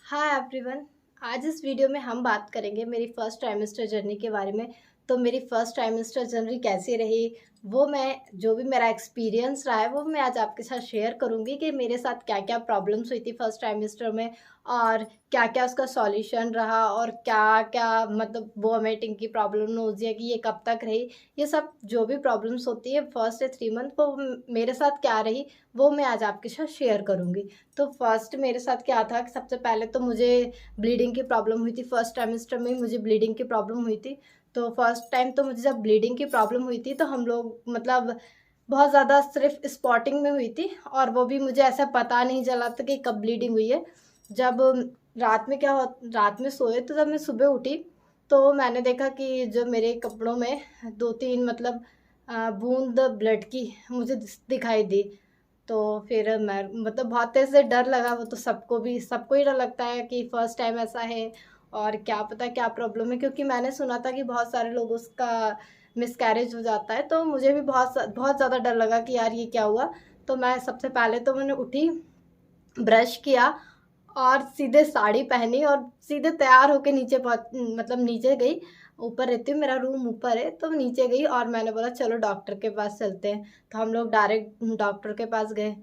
Hi everyone. आज इस video में हम बात करेंगे मेरी फर्स्ट ट्राइमेस्टर जर्नी के बारे में। तो मेरी फर्स्ट ट्राइमेस्टर जर्नी कैसी रही, वो मैं जो भी मेरा एक्सपीरियंस रहा है वो मैं आज आपके साथ शेयर करूंगी कि मेरे साथ क्या क्या प्रॉब्लम्स हुई थी फर्स्ट ट्राइमेस्टर में, और क्या क्या उसका सॉल्यूशन रहा, और क्या क्या मतलब वोमिटिंग की प्रॉब्लम, नोजिया की, ये कब तक रही। ये सब जो भी प्रॉब्लम्स होती है फर्स्ट या 3 मंथ वो मेरे साथ क्या रही, वो मैं आज आपके साथ शेयर करूंगी। तो फर्स्ट मेरे साथ क्या था कि सबसे पहले तो मुझे ब्लीडिंग की प्रॉब्लम हुई थी। फर्स्ट ट्राइमेस्टर में मुझे ब्लीडिंग की प्रॉब्लम हुई थी। तो फर्स्ट टाइम तो मुझे जब ब्लीडिंग की प्रॉब्लम हुई थी तो हम लोग मतलब बहुत ज़्यादा सिर्फ स्पॉटिंग में हुई थी, और वो भी मुझे ऐसा पता नहीं चला था कि कब ब्लीडिंग हुई है। जब रात में सोए तो जब मैं सुबह उठी तो मैंने देखा कि जो मेरे कपड़ों में 2-3 मतलब बूंद ब्लड की मुझे दिखाई दी। तो फिर मैं मतलब बहुत तेज़ से डर लगा। वो तो सबको ही डर लगता है कि फ़र्स्ट टाइम ऐसा है और क्या पता क्या प्रॉब्लम है, क्योंकि मैंने सुना था कि बहुत सारे लोगों उसका मिसकैरेज हो जाता है। तो मुझे भी बहुत ज़्यादा डर लगा कि यार ये क्या हुआ। तो मैं सबसे पहले तो मैंने उठी, ब्रश किया और सीधे साड़ी पहनी और सीधे तैयार होके नीचे पहुँच मतलब नीचे गई। ऊपर रहती हूँ, मेरा रूम ऊपर है, तो नीचे गई और मैंने बोला चलो डॉक्टर के पास चलते हैं। तो हम लोग डायरेक्ट डॉक्टर के पास गए।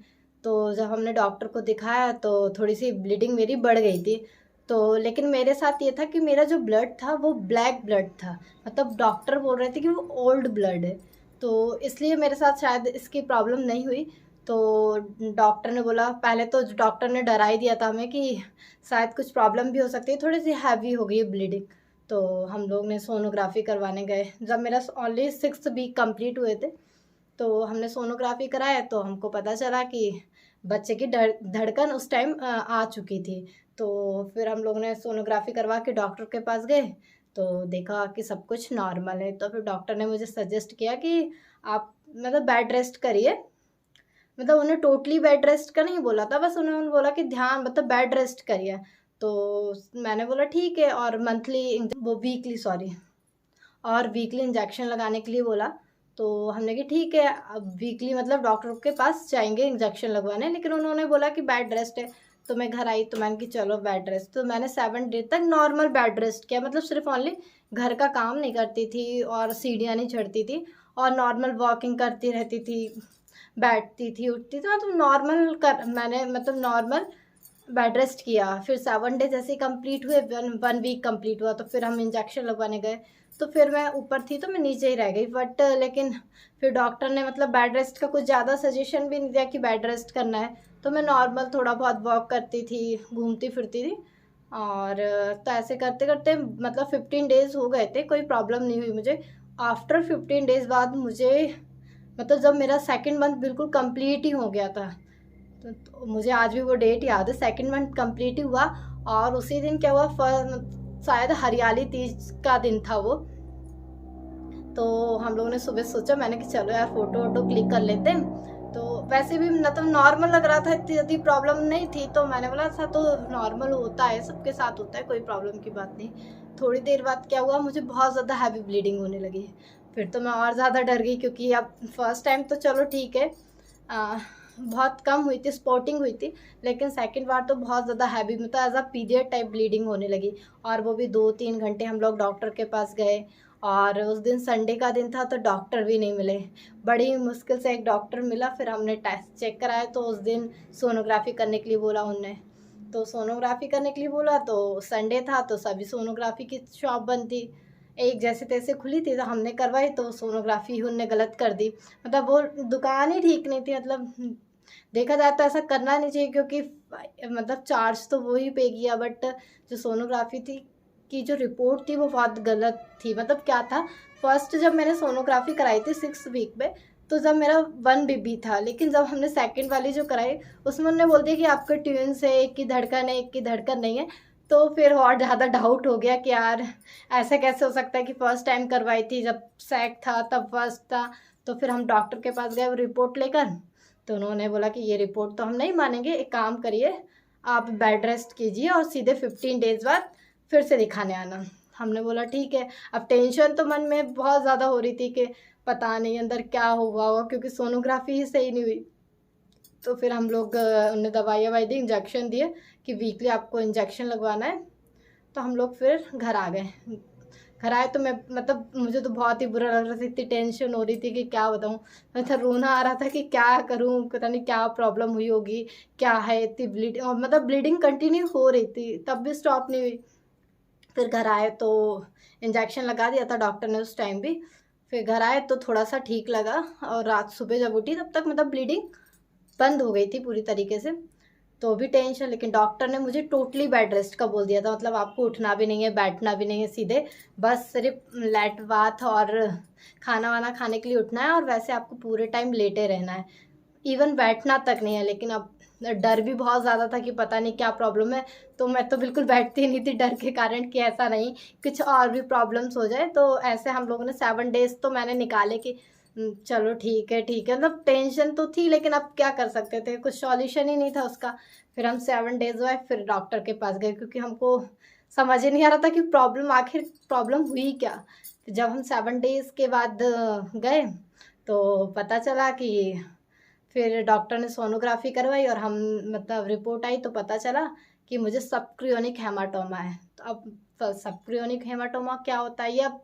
तो जब हमने डॉक्टर को दिखाया तो थोड़ी सी ब्लीडिंग मेरी बढ़ गई थी। तो लेकिन मेरे साथ ये था कि मेरा जो ब्लड था वो ब्लैक ब्लड था। मतलब डॉक्टर बोल रहे थे कि वो ओल्ड ब्लड है, तो इसलिए मेरे साथ शायद इसकी प्रॉब्लम नहीं हुई। तो डॉक्टर ने बोला, पहले तो डॉक्टर ने डरा ही दिया था हमें कि शायद कुछ प्रॉब्लम भी हो सकती है, थोड़ी सी हैवी हो गई है ब्लीडिंग। तो हम लोग ने सोनोग्राफी करवाने गए जब मेरा ओनली 6 वीक कंप्लीट हुए थे। तो हमने सोनोग्राफी कराया तो हमको पता चला कि बच्चे की धड़कन उस टाइम आ चुकी थी। तो फिर हम लोग ने सोनोग्राफी करवा के डॉक्टर के पास गए। तो देखा कि सब कुछ नॉर्मल है। तो फिर डॉक्टर ने मुझे सजेस्ट किया कि आप मतलब बेड रेस्ट करिए। मतलब उन्हें टोटली बेड रेस्ट का नहीं बोला था, बस उन्होंने बोला कि ध्यान मतलब बेड रेस्ट करिए। तो मैंने बोला ठीक है, और वीकली सॉरी, और वीकली इंजेक्शन लगाने के लिए बोला। तो हमने कि ठीक है, अब वीकली मतलब डॉक्टर के पास जाएंगे इंजेक्शन लगवाने, लेकिन उन्होंने बोला कि बेड रेस्ट है। तो मैं घर आई तो मैंने कि चलो बेड रेस्ट। तो मैंने 7 डे तक नॉर्मल बेड रेस्ट किया, मतलब सिर्फ ओनली घर का काम नहीं करती थी और सीढ़ियाँ नहीं चढ़ती थी, और नॉर्मल वॉकिंग करती रहती थी, बैठती थी, उठती थी, मतलब मैंने मतलब नॉर्मल बेड रेस्ट किया। फिर 7 डे जैसे कंप्लीट हुए, 1 वीक कंप्लीट हुआ, तो फिर हम इंजेक्शन लगवाने गए। तो फिर मैं ऊपर थी तो मैं नीचे ही रह गई, बट लेकिन फिर डॉक्टर ने मतलब बेड रेस्ट का कुछ ज़्यादा सजेशन भी नहीं दिया कि बेड रेस्ट करना है। तो मैं नॉर्मल थोड़ा बहुत वॉक करती थी, घूमती फिरती थी। और तो ऐसे करते करते मतलब 15 डेज़ हो गए थे, कोई प्रॉब्लम नहीं हुई मुझे। आफ्टर 15 डेज़ बाद मुझे मतलब जब मेरा सेकंड मंथ बिल्कुल कंप्लीट ही हो गया था, तो मुझे आज भी वो डेट याद है, सेकंड मंथ कंप्लीट ही हुआ। और उसी दिन क्या हुआ, शायद हरियाली तीज का दिन था वो। तो हम लोगों ने सुबह सोचा, मैंने कि चलो यार फ़ोटो वोटो क्लिक कर लेते हैं। तो वैसे भी मतलब नॉर्मल लग रहा था, इतनी ज़्यादा प्रॉब्लम नहीं थी। तो मैंने बोला था तो नॉर्मल होता है, सबके साथ होता है, कोई प्रॉब्लम की बात नहीं। थोड़ी देर बाद क्या हुआ, मुझे बहुत ज़्यादा हैवी ब्लीडिंग होने लगी। फिर तो मैं और ज़्यादा डर गई, क्योंकि अब फर्स्ट टाइम तो चलो ठीक है, आ, बहुत कम हुई थी, स्पॉटिंग हुई थी। लेकिन सेकंड बार तो बहुत ज़्यादा हैवी मतलब as a period type bleeding होने लगी। और वो भी 2-3 घंटे हम लोग डॉक्टर के पास गए। और उस दिन संडे का दिन था तो डॉक्टर भी नहीं मिले, बड़ी मुश्किल से एक डॉक्टर मिला। फिर हमने टेस्ट चेक कराया तो उस दिन सोनोग्राफी करने के लिए बोला उनने। तो सोनोग्राफी करने के लिए बोला तो संडे था तो सभी सोनोग्राफी की शॉप बंद थी। एक जैसे तैसे खुली थी तो हमने करवाई, तो सोनोग्राफी ही उनने गलत कर दी। मतलब वो दुकान ही ठीक नहीं थी। मतलब देखा जाए तो ऐसा करना नहीं चाहिए, क्योंकि मतलब चार्ज तो वो ही पे किया, बट जो सोनोग्राफी थी की जो रिपोर्ट थी वो बहुत गलत थी। मतलब क्या था, फर्स्ट जब मैंने सोनोग्राफी कराई थी 6 वीक में, तो जब मेरा 1 बेबी था। लेकिन जब हमने सेकंड वाली जो कराई उसमें उन्होंने बोल दिया कि आपके ट्विंस है, एक की धड़कन है, एक की धड़कन नहीं है। तो फिर और ज़्यादा डाउट हो गया कि यार ऐसा कैसे हो सकता है कि फ़र्स्ट टाइम करवाई थी, जब सैक था तब फर्स्ट था। तो फिर हम डॉक्टर के पास गए वो रिपोर्ट लेकर। तो उन्होंने बोला कि ये रिपोर्ट तो हम नहीं मानेंगे, एक काम करिए, आप बेड रेस्ट कीजिए और सीधे 15 डेज़ बाद फिर से दिखाने आना। हमने बोला ठीक है। अब टेंशन तो मन में बहुत ज़्यादा हो रही थी कि पता नहीं अंदर क्या हुआ होगा, क्योंकि सोनोग्राफी ही सही नहीं हुई। तो फिर हम लोग उन्हें दवाई ववाई दी, इंजेक्शन दिए कि वीकली आपको इंजेक्शन लगवाना है। तो हम लोग फिर घर आ गए। घर आए तो मैं मतलब मुझे तो बहुत ही बुरा लग रहा था, इतनी टेंशन हो रही थी कि क्या बताऊँ। मतलब रोना आ रहा था कि क्या करूँ, पता नहीं क्या प्रॉब्लम हुई होगी, क्या है, इतनी मतलब ब्लीडिंग कंटिन्यू हो रही थी, तब भी स्टॉप नहीं हुई। फिर घर आए तो इंजेक्शन लगा दिया था डॉक्टर ने उस टाइम भी। फिर घर आए तो थोड़ा सा ठीक लगा, और रात सुबह जब उठी तब तक मतलब ब्लीडिंग बंद हो गई थी पूरी तरीके से। तो भी टेंशन, लेकिन डॉक्टर ने मुझे टोटली बेड रेस्ट का बोल दिया था, मतलब आपको उठना भी नहीं है, बैठना भी नहीं है, सीधे बस सिर्फ लेट बाथ और खाना वाना खाने के लिए उठना है, और वैसे आपको पूरे टाइम लेटे रहना है, इवन बैठना तक नहीं है। लेकिन अब डर भी बहुत ज़्यादा था कि पता नहीं क्या प्रॉब्लम है, तो मैं तो बिल्कुल बैठती नहीं थी डर के कारण कि ऐसा नहीं कुछ और भी प्रॉब्लम्स हो जाए। तो ऐसे हम लोगों ने 7 डेज़ तो मैंने निकाले कि चलो ठीक है ठीक है, मतलब टेंशन तो थी लेकिन अब क्या कर सकते थे, कुछ सॉल्यूशन ही नहीं था उसका। फिर हम 7 डेज़ हुए, फिर डॉक्टर के पास गए, क्योंकि हमको समझ ही नहीं आ रहा था कि आखिर प्रॉब्लम हुई क्या। जब हम 7 डेज़ के बाद गए तो पता चला कि फिर डॉक्टर ने सोनोग्राफी करवाई, और हम मतलब रिपोर्ट आई तो पता चला कि मुझे सबक्रियोनिक हेमाटोमा है। तो अब सबक्रियोनिक हेमाटोमा क्या होता है ये अब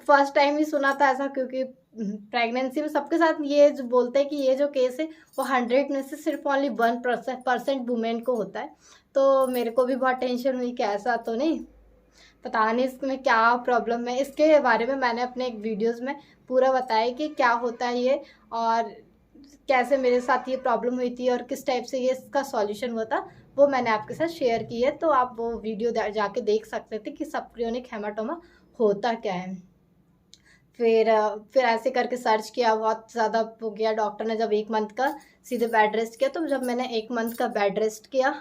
फर्स्ट टाइम ही सुना था ऐसा, क्योंकि प्रेगनेंसी में सबके साथ ये जो बोलते हैं कि ये जो केस है वो 100 में से सिर्फ ओनली 1% वुमेन को होता है। तो मेरे को भी बहुत टेंशन हुई कि ऐसा तो नहीं, पता नहीं इसमें क्या प्रॉब्लम है। इसके बारे में मैंने अपने एक वीडियोज़ में पूरा बताया कि क्या होता है ये, और कैसे मेरे साथ ये प्रॉब्लम हुई थी, और किस टाइप से ये इसका सॉल्यूशन हुआ था, वो मैंने आपके साथ शेयर की है। तो आप वो वीडियो जाके देख सकते थे कि सबक्रियोनिक हेमाटोमा होता क्या है। फिर ऐसे करके सर्च किया, बहुत ज़्यादा हो गया। डॉक्टर ने जब 1 मंथ का सीधे बेड रेस्ट किया, तो जब मैंने 1 मंथ का बेड रेस्ट किया,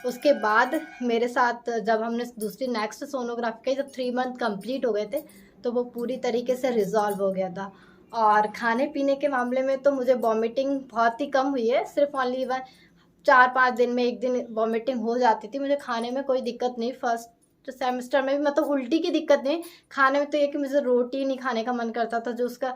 उसके बाद मेरे साथ जब हमने दूसरी नेक्स्ट सोनोग्राफी की, जब 3 मंथ कंप्लीट हो गए थे, तो वो पूरी तरीके से रिजॉल्व हो गया था। और खाने पीने के मामले में तो मुझे वॉमिटिंग बहुत ही कम हुई है, सिर्फ ओनली 4-5 दिन में 1 दिन वॉमिटिंग हो जाती थी। मुझे खाने में कोई दिक्कत नहीं, फर्स्ट सेमेस्टर में भी मतलब उल्टी की दिक्कत नहीं। खाने में तो ये कि मुझे रोटी नहीं खाने का मन करता था, जो उसका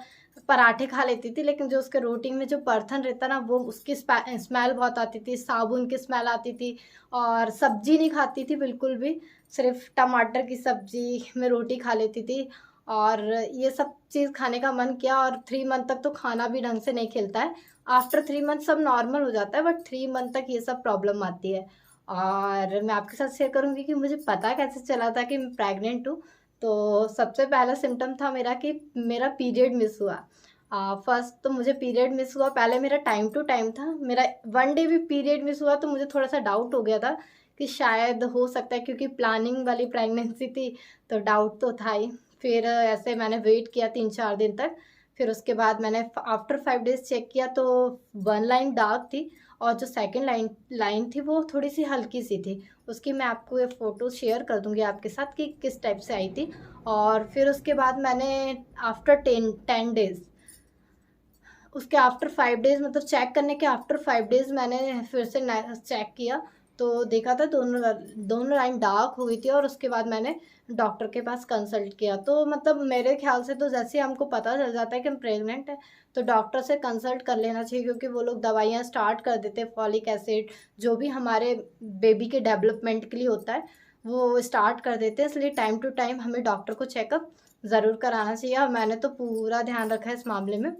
पराठे खा लेती थी, लेकिन जो उसके रोटी में जो परथन रहता ना, वो उसकी स्मेल बहुत आती थी, साबुन की स्मेल आती थी। और सब्जी नहीं खाती थी बिल्कुल भी, सिर्फ टमाटर की सब्जी में रोटी खा लेती थी। और ये सब चीज़ खाने का मन किया, और 3 मंथ तक तो खाना भी ढंग से नहीं खिलता है। आफ्टर 3 मंथ सब नॉर्मल हो जाता है, बट 3 मंथ तक ये सब प्रॉब्लम आती है। और मैं आपके साथ शेयर करूँगी कि मुझे पता कैसे चला था कि मैं प्रेग्नेंट हूँ। तो सबसे पहला सिम्टम था मेरा कि मेरा पीरियड मिस हुआ। फर्स्ट तो मुझे पीरियड मिस हुआ, पहले मेरा टाइम टू टाइम था, मेरा 1 डे भी पीरियड मिस हुआ तो मुझे थोड़ा सा डाउट हो गया था कि शायद हो सकता है, क्योंकि प्लानिंग वाली प्रेगनेंसी थी, तो डाउट तो था ही। फिर ऐसे मैंने वेट किया 3-4 दिन तक। फिर उसके बाद मैंने आफ्टर 5 डेज़ चेक किया तो 1 लाइन डार्क थी, और जो सेकंड लाइन थी वो थोड़ी सी हल्की सी थी। उसकी मैं आपको ये फ़ोटो शेयर कर दूँगी आपके साथ कि किस टाइप से आई थी। और फिर उसके बाद मैंने आफ्टर 10 डेज़, उसके आफ्टर 5 डेज़, मतलब चेक करने के आफ्टर 5 डेज़ मैंने फिर से चेक किया, तो देखा था दोनों दोनों लाइन डार्क हुई थी। और उसके बाद मैंने डॉक्टर के पास कंसल्ट किया। तो मतलब मेरे ख्याल से तो जैसे ही हमको पता चल जाता है कि हम प्रेग्नेंट हैं, तो डॉक्टर से कंसल्ट कर लेना चाहिए, क्योंकि वो लोग दवाइयाँ स्टार्ट कर देते हैं, फॉलिक एसिड जो भी हमारे बेबी के डेवलपमेंट के लिए होता है वो स्टार्ट कर देते हैं। इसलिए टाइम टू टाइम हमें डॉक्टर को चेकअप ज़रूर कराना चाहिए, और मैंने तो पूरा ध्यान रखा है इस मामले में।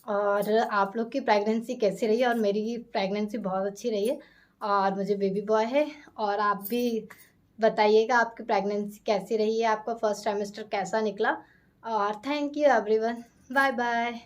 और आप लोग की प्रेगनेंसी कैसी रही है? और मेरी प्रेगनेंसी बहुत अच्छी रही है, और मुझे बेबी बॉय है। और आप भी बताइएगा आपकी प्रेगनेंसी कैसी रही है, आपका फर्स्ट ट्राइमेस्टर कैसा निकला। और thank you everyone, bye bye.